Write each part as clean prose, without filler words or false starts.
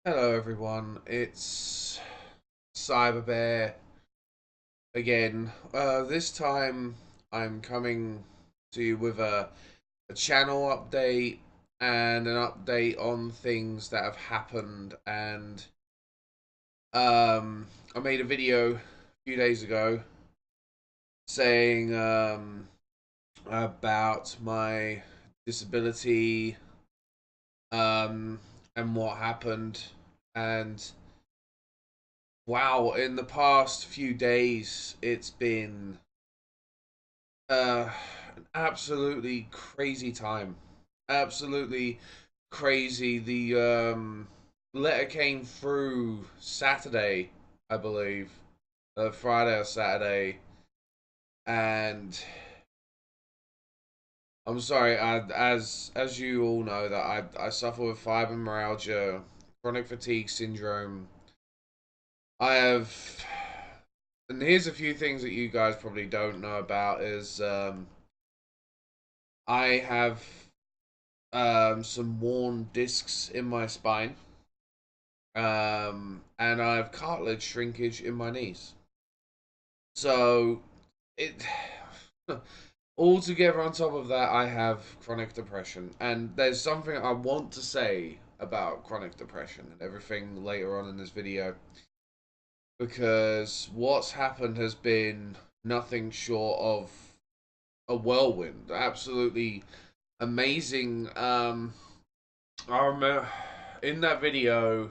Hello everyone, it's Cyberbear again. This time I'm coming to you with a channel update and an update on things that have happened. And I made a video a few days ago saying about my disability um, and what happened. And wow, in the past few days, it's been an absolutely crazy time. Absolutely crazy. The letter came through Saturday, I believe, Friday or Saturday, and I'm sorry. As you all know, that I suffer with fibromyalgia, chronic fatigue syndrome. I have, and here's a few things that you guys probably don't know about is I have some worn discs in my spine, and I have cartilage shrinkage in my knees. So it all together on top of that, I have chronic depression, and there's something I want to say about chronic depression and everything later on in this video, because what's happened has been nothing short of a whirlwind. Absolutely amazing. I remember in that video,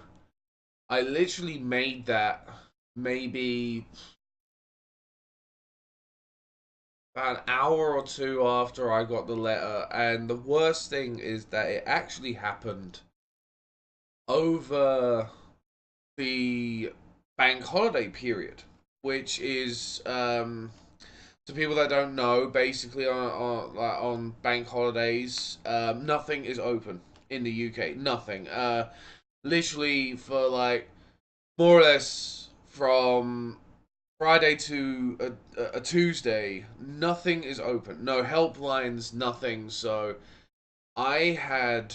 I literally made that maybe about an hour or two after I got the letter, and the worst thing is that it actually happened over the bank holiday period, which is to people that don't know, basically on bank holidays, nothing is open in the UK. Nothing. Literally for like more or less from Friday to a Tuesday, nothing is open. No helplines, nothing. So I had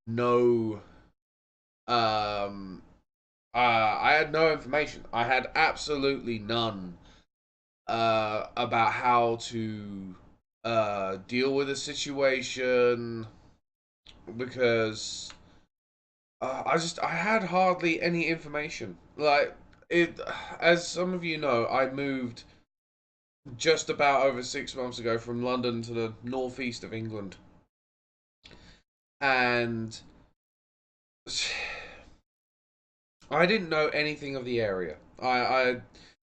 no um I had no information. I had absolutely none about how to deal with the situation, because I had hardly any information. Like it, as some of you know, I moved just about over 6 months ago from London to the northeast of England, and I didn't know anything of the area. I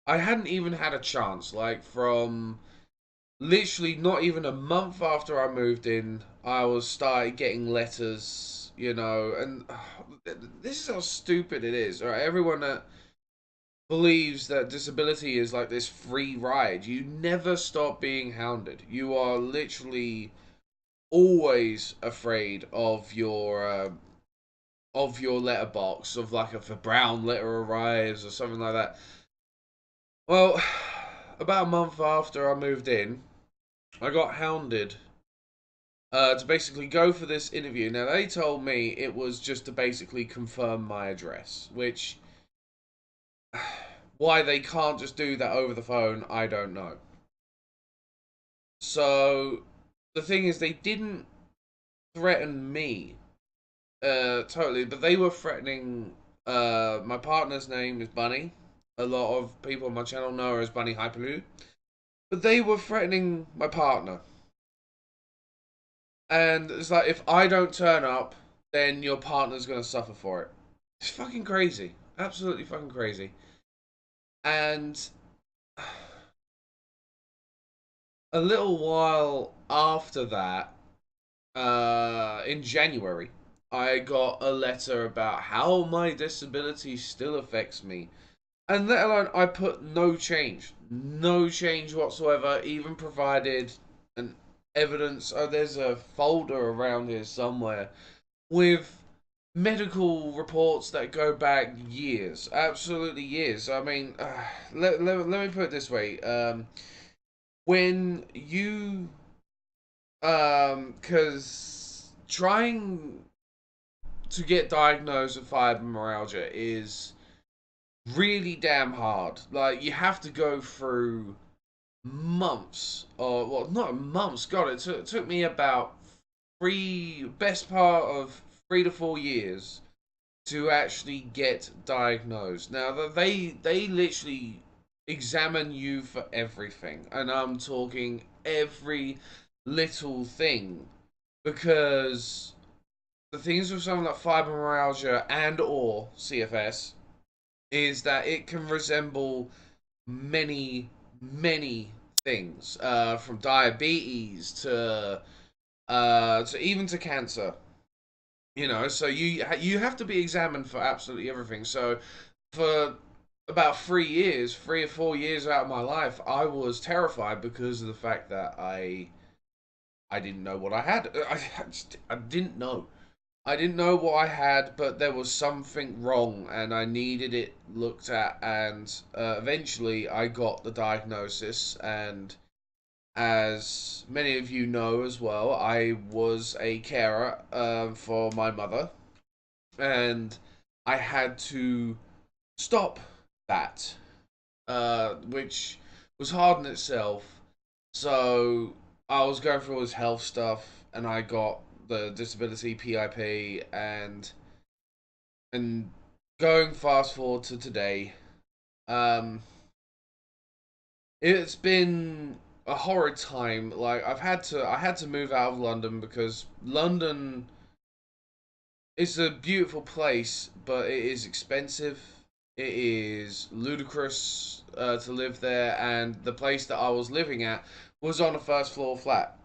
hadn't even had a chance. Like from literally not even a month after I moved in, I was started getting letters. And this is how stupid it is. Right, everyone that believes that disability is like this free ride. You never stop being hounded. You are literally always afraid of your letterbox, of like if a brown letter arrives or something like that. Well, about a month after I moved in, I got hounded to basically go for this interview. Now they told me it was just to basically confirm my address, which why they can't just do that over the phone, I don't know. So the thing is, they didn't threaten me totally, but they were threatening. My partner's name is Bunny. A lot of people on my channel know her as Bunny Hyperloo, but they were threatening my partner, and it's like if I don't turn up, then your partner's gonna suffer for it. It's fucking crazy, absolutely fucking crazy. And a little while after that, in January, I got a letter about how my disability still affects me. And let alone, I put no change whatsoever, even provided an evidence. Oh, there's a folder around here somewhere with medical reports that go back years, absolutely years. I mean, let me put it this way. When because trying to get diagnosed with fibromyalgia is really damn hard. Like, you have to go through months, or well, not months. God, it took me about best part of 3 to 4 years to actually get diagnosed. Now they literally examine you for everything, and I'm talking every little thing, because the things with something like fibromyalgia and or CFS is that it can resemble many many things, from diabetes to even to cancer. So you have to be examined for absolutely everything. So for about 3 years, 3 or 4 years out of my life, I was terrified because of the fact that I didn't know what I had. I didn't know. I didn't know what I had, but there was something wrong, and I needed it looked at. And eventually, I got the diagnosis. And as many of you know as well, I was a carer for my mother, and I had to stop that, which was hard in itself. So I was going through all this health stuff, and I got the disability PIP, and going fast forward to today, um, it's been a horrid time. Like, I had to move out of London because London is a beautiful place, but it is expensive. It is ludicrous to live there, and the place that I was living at was on a first floor flat,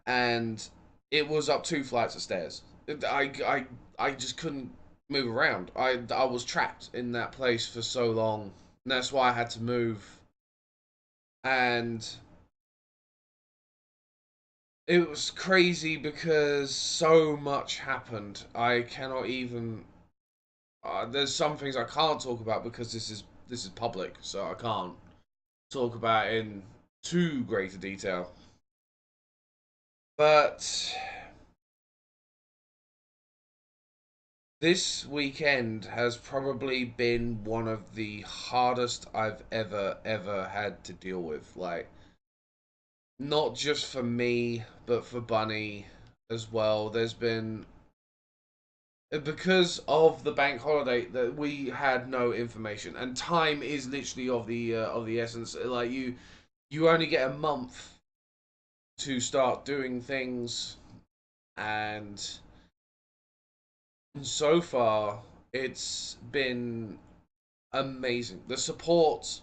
and it was up 2 flights of stairs. I just couldn't move around. I was trapped in that place for so long, and that's why I had to move. And it was crazy because so much happened. I cannot even. There's some things I can't talk about because this is public, so I can't talk about it in too great a detail. But this weekend has probably been one of the hardest I've ever had to deal with. Like, not just for me, but for Bunny as well. There's been, because of the bank holiday, that we had no information, and time is literally of the essence. Like, you only get a month to start doing things, and so far it's been amazing. The support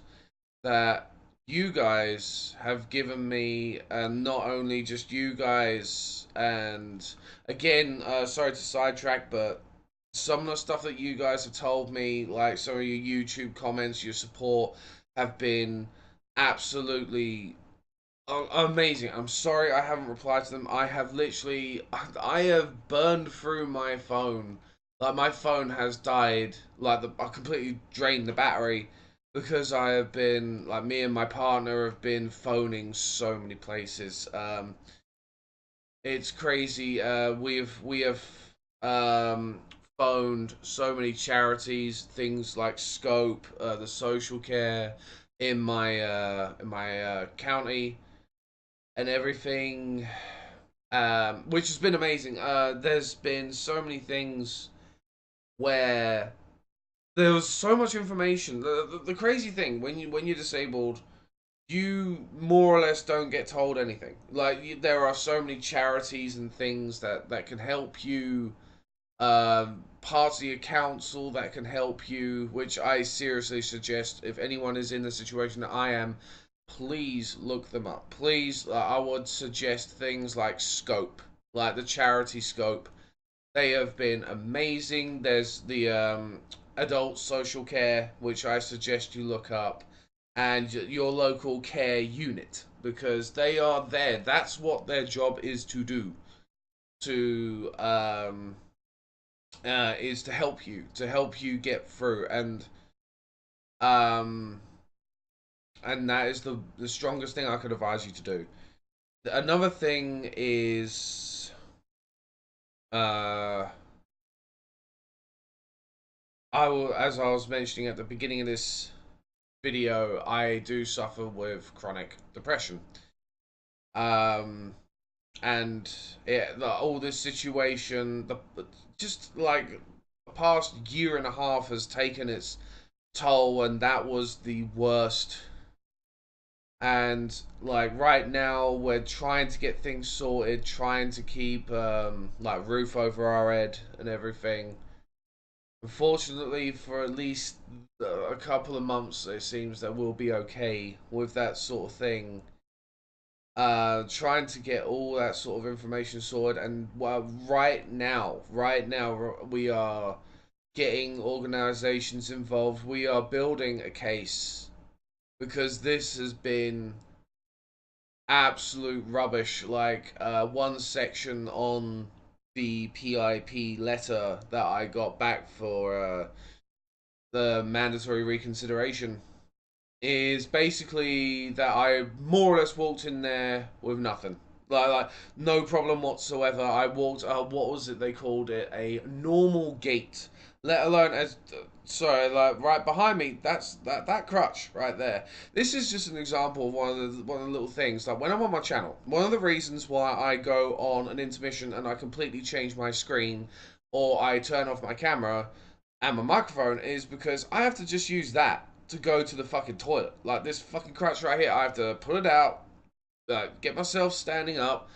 that you guys have given me, and not only just you guys, and again, sorry to sidetrack, but some of the stuff that you guys have told me, like some of your YouTube comments, your support, have been absolutely amazing. I'm sorry I haven't replied to them. I have literally, I have burned through my phone. Like, my phone has died. Like, I completely drained the battery because I have been, like, me and my partner have been phoning so many places. It's crazy. We have um phoned so many charities, things like Scope, the social care in my county, and everything, which has been amazing. There's been so many things where there was so much information. The crazy thing, when you're disabled, you more or less don't get told anything. Like, there are so many charities and things that can help you. Parts of your council that can help you, which I seriously suggest, if anyone is in the situation that I am, please look them up. Please, I would suggest things like Scope, like the charity Scope. They have been amazing. There's the adult social care, which I suggest you look up, and your local care unit, because they are there. That's what their job to is to help you get through, um and that is the strongest thing I could advise you to do. Another thing is, uh I will, as I was mentioning at the beginning of this video, I do suffer with chronic depression. Um, and all this situation, just like the past year and a half has taken its toll, and that was the worst. And like right now, we're trying to get things sorted, trying to keep like roof over our head and everything. Unfortunately, for at least a couple of months, it seems that we'll be okay with that sort of thing. Trying to get all that sort of information sorted, and well, right now, we are getting organizations involved. We are building a case because this has been absolute rubbish. Like one section on the PIP letter that I got back for the mandatory reconsideration is basically that I more or less walked in there with nothing. Like no problem whatsoever. I walked. What was it they called it? A normal gait. Let alone as sorry, like right behind me. That's that crutch right there. This is just an example of one of the little things. Like when I'm on my channel, one of the reasons why I go on an intermission and I completely change my screen or I turn off my camera and my microphone is because I have to just use that to go to the fucking toilet. Like this fucking crutch right here, I have to pull it out, get myself standing up,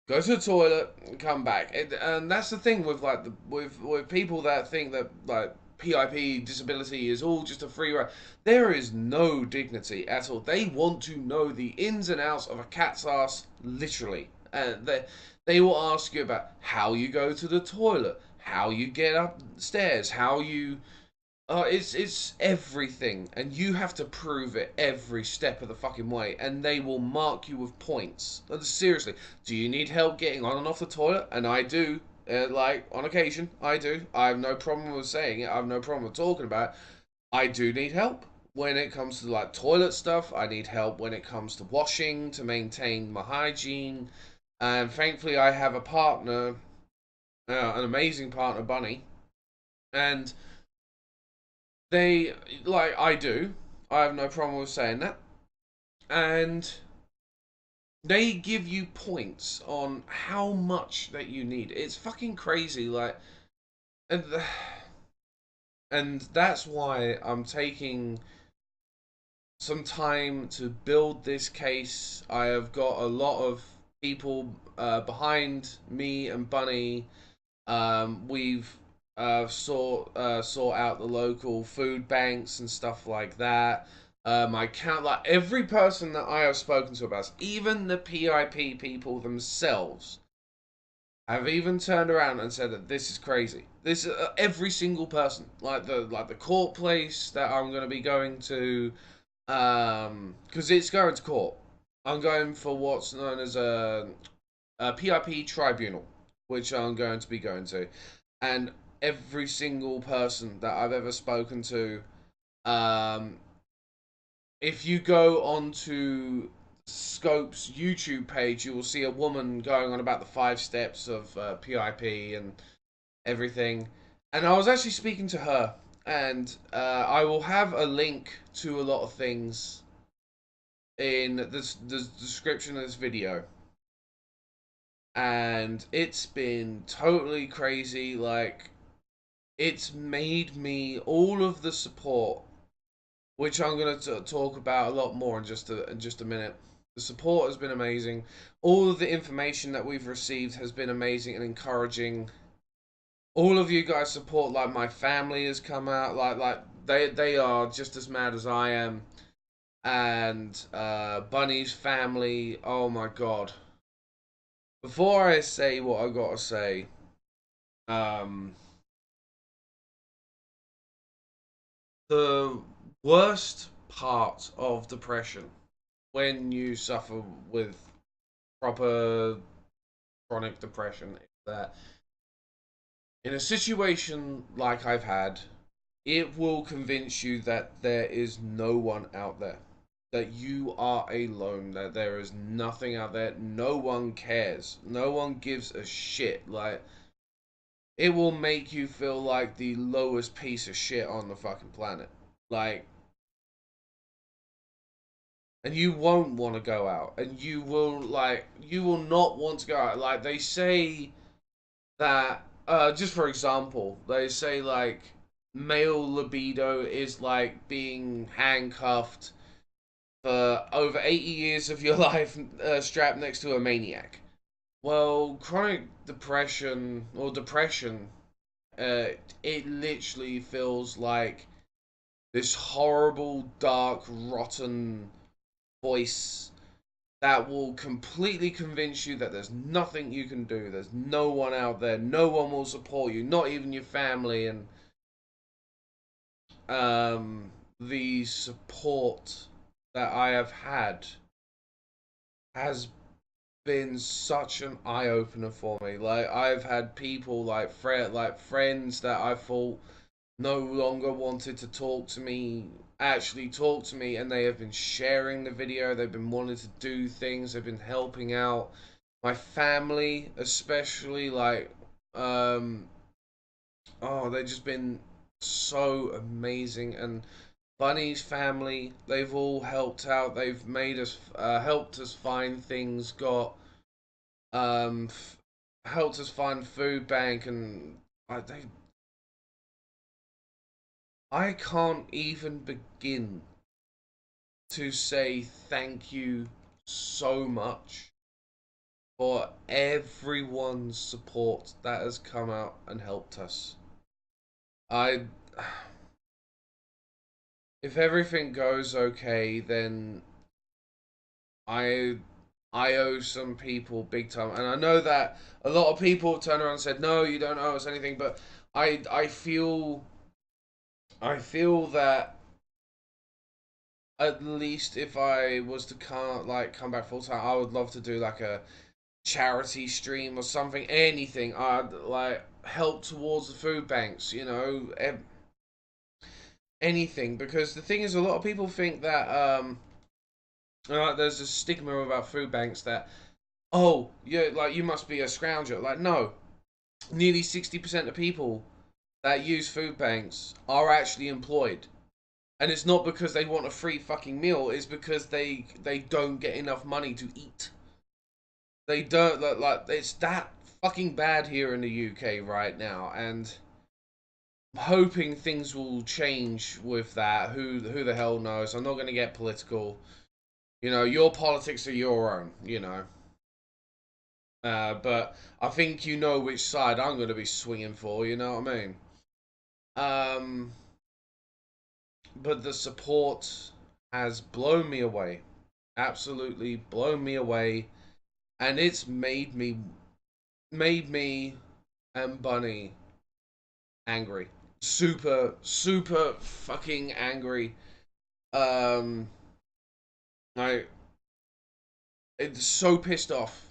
go to the toilet, and come back. And that's the thing with like with people that think that like PIP disability is all just a free ride. There is no dignity at all. They want to know the ins and outs of a cat's ass, literally. And they will ask you about how you go to the toilet, how you get upstairs, how you it's everything, and you have to prove it every step of the fucking way, and they will mark you with points. Seriously, do you need help getting on and off the toilet? And I do. Like on occasion, I do. I have no problem with saying it. I have no problem with talking about it. I do need help when it comes to like toilet stuff. I need help when it comes to washing to maintain my hygiene. And thankfully, I have a partner, an amazing partner, Bunny, and they like I do. I have no problem with saying that. And they give you points on how much that you need. It's fucking crazy. Like, and and that's why I'm taking some time to build this case. I have got a lot of people behind me and Bunny. We've sort out the local food banks and stuff like that. I count like every person that I have spoken to about this, even the PIP people themselves, have even turned around and said that this is crazy. This every single person, like the court place that I'm going to be going to, because it's going to court. I'm going for what's known as a PIP tribunal, which I'm going to be going to, and every single person that I've ever spoken to, um, if you go onto Scope's YouTube page, you will see a woman going on about the 5 steps of PIP and everything. And I was actually speaking to her, and I will have a link to a lot of things in the description of this video. And it's been totally crazy. Like, it's made me all of the support, which I'm going to talk about a lot more in just a minute. The support has been amazing. All of the information that we've received has been amazing and encouraging. All of you guys support, like my family has come out, like they are just as mad as I am, and Bunny's family. Oh my god! Before I say what I gotta say, um, the worst part of depression when you suffer with proper chronic depression is that in a situation like I've had, it will convince you that there is no one out there. That you are alone, that there is nothing out there, no one cares, no one gives a shit. Like, it will make you feel like the lowest piece of shit on the fucking planet. Like, and you won't want to go out, and you will not want to go out. Like, they say that, just for example, they say like male libido is like being handcuffed for over 80 years of your life, strapped next to a maniac. Well, chronic depression or depression, it literally feels like this horrible, dark, rotten voice that will completely convince you that there's nothing you can do. There's no one out there. No one will support you, not even your family. And um, the support that I have had has been such an eye opener for me. Like, I've had people like friends that I thought no longer wanted to talk to me actually talk to me, and they have been sharing the video. They've been wanting to do things. They've been helping out my family, especially, like, um oh, they've just been so amazing. And Bunny's family, they've all helped out. They've made us helped us find things, got helped us find food bank. And I can't even begin to say thank you so much for everyone's support that has come out and helped us. I If everything goes okay, then I I owe some people big time. And I know that a lot of people turned around and said, "No, you don't owe us anything." But I feel that at least if I was to come back full time, I would love to do like a charity stream or something, anything. I'd like help towards the food banks, anything. Because the thing is, a lot of people think that there's a stigma about food banks that, oh, yeah, like you must be a scrounger. Like, no, nearly 60% of people that use food banks are actually employed. And it's not because they want a free fucking meal. It's because they don't get enough money to eat. They don't like it's that fucking bad here in the UK right now, and I'm hoping things will change with that. Who the hell knows? I'm not going to get political. Your politics are your own. But I think you know which side I'm going to be swinging for. You know what I mean? Um, but the support has blown me away, absolutely blown me away, and it's made me and Bunny angry. Super, super fucking angry. Um, I It's so pissed off,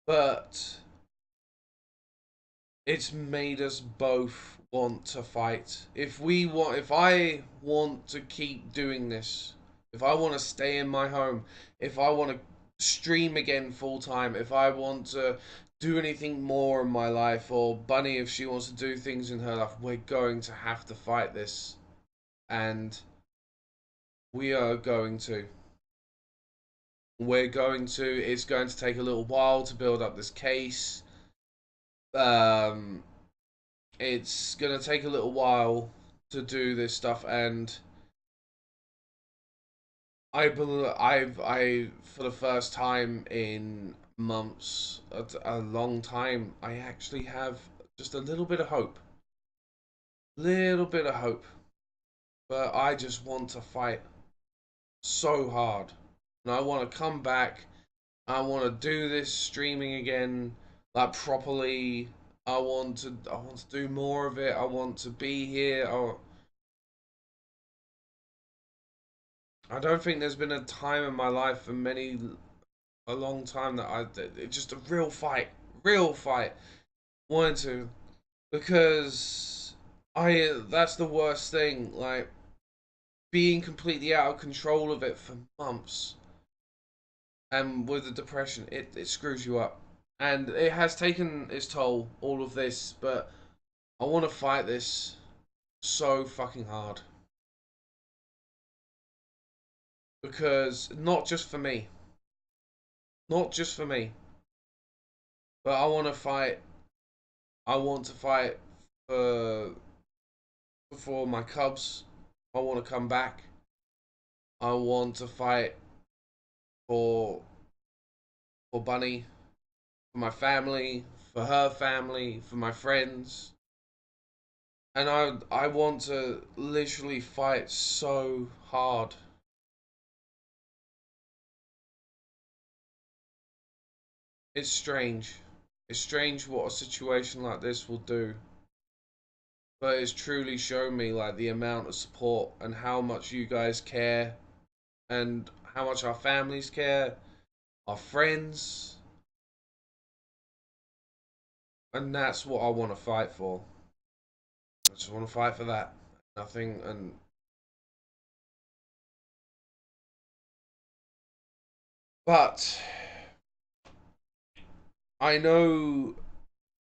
but it's made us both want to fight. If I want to keep doing this, if I want to stay in my home, if I want to stream again full time, if I want to do anything more in my life, or Bunny, if she wants to do things in her life, we're going to have to fight this. And we are going to. It's going to take a little while to build up this case. Um, it's going to take a little while to do this stuff, and for the first time in months, a long time, I actually have just a little bit of hope. Little bit of hope. But I just want to fight so hard. And I want to come back. I want to do this streaming again, like, properly. I want to do more of it. I want to be here. I don't think there's been a time in my life for a long time that it's just a real fight. Wanted to, because that's the worst thing. Like, being completely out of control of it for months, and with the depression, it screws you up. And it has taken its toll, all of this, but I want to fight this so fucking hard. Because not just for me, not just for me, but I want to fight. I want to fight for for my Cubs. I want to come back. I want to fight for for Bunny, for my family, for her family, for my friends. And I want to literally fight so hard. It's strange. It's strange what a situation like this will do. But it's truly shown me like the amount of support and how much you guys care and how much our families care, our friends, and that's what I want to fight for. I just want to fight for that. Nothing and but I know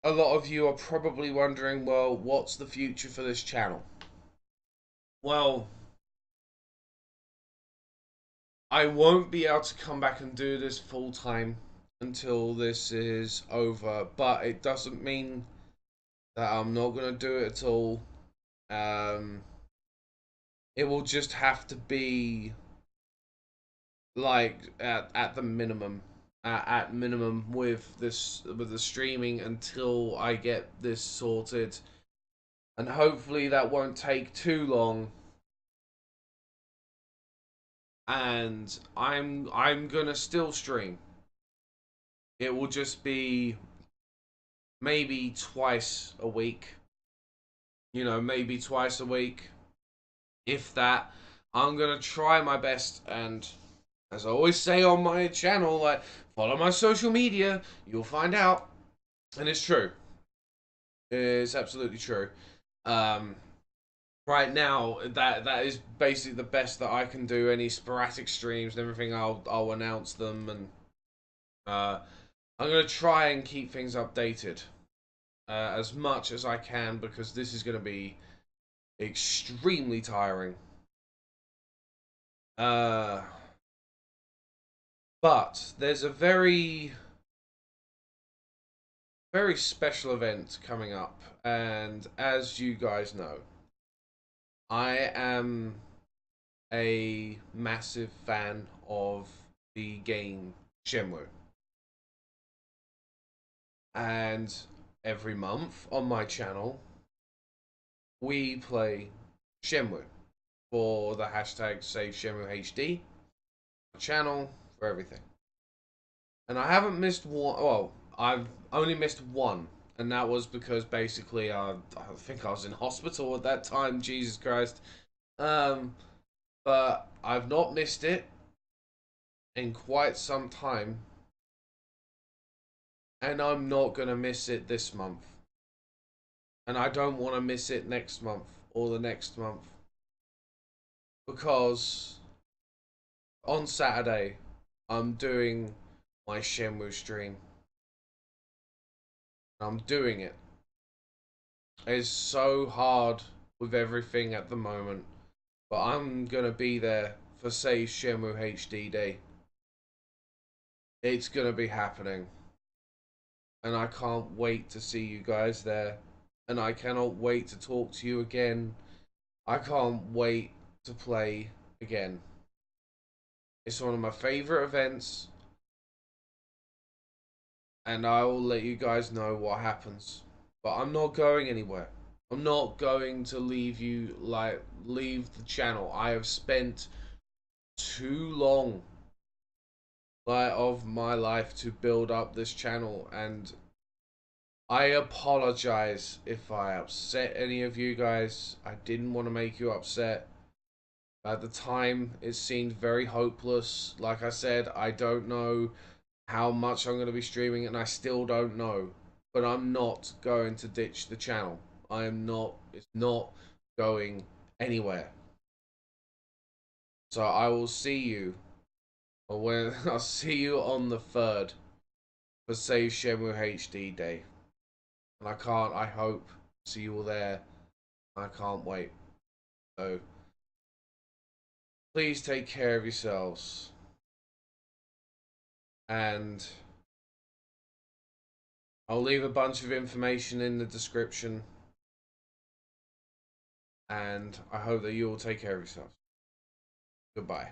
a lot of you are probably wondering, well, what's the future for this channel? Well, I won't be able to come back and do this full time until this is over, but it doesn't mean that I'm not gonna do it at all. Um, it will just have to be like at the minimum, at minimum with this with the streaming until I get this sorted, and hopefully that won't take too long. And I'm gonna still stream. It will just be maybe twice a week. Maybe twice a week, if that. I'm gonna try my best, and as I always say on my channel, like follow my social media, you'll find out. And it's true. It's absolutely true. Um, right now, that is basically the best that I can do. Any sporadic streams and everything, I'll announce them, and uh, I'm gonna try and keep things updated as much as I can because this is gonna be extremely tiring. Uh, but there's a very special event coming up, and as you guys know, I am a massive fan of the game Shenmue, and every month on my channel we play Shenmue for the hashtag Save Shenmue HD channel for everything. And I haven't missed one. Well, I've only missed one, and that was because basically I think I was in hospital at that time. Jesus Christ. Um, but I've not missed it in quite some time, and I'm not gonna miss it this month, and I don't want to miss it next month or the next month because on Saturday I'm doing my Shenmue stream. I'm doing it. It's so hard with everything at the moment, but I'm gonna be there for Save Shenmue HD Day. It's gonna be happening, and I can't wait to see you guys there, and I cannot wait to talk to you again. I can't wait to play again. It's one of my favorite events, and I will let you guys know what happens. But I'm not going anywhere. I'm not going to leave you, like, leave the channel. I have spent too long, like, of my life to build up this channel, and I apologize if I upset any of you guys. I didn't want to make you upset. At the time, it seemed very hopeless. Like I said, I don't know how much I'm going to be streaming, and I still don't know. But I'm not going to ditch the channel. I am not. It's not going anywhere. So I will see you. Or when I'll see you on the 3rd. for Save Shenmue HD Day. And I hope see you all there. I can't wait. So, please take care of yourselves. And I'll leave a bunch of information in the description. And I hope that you all take care of yourselves. Goodbye.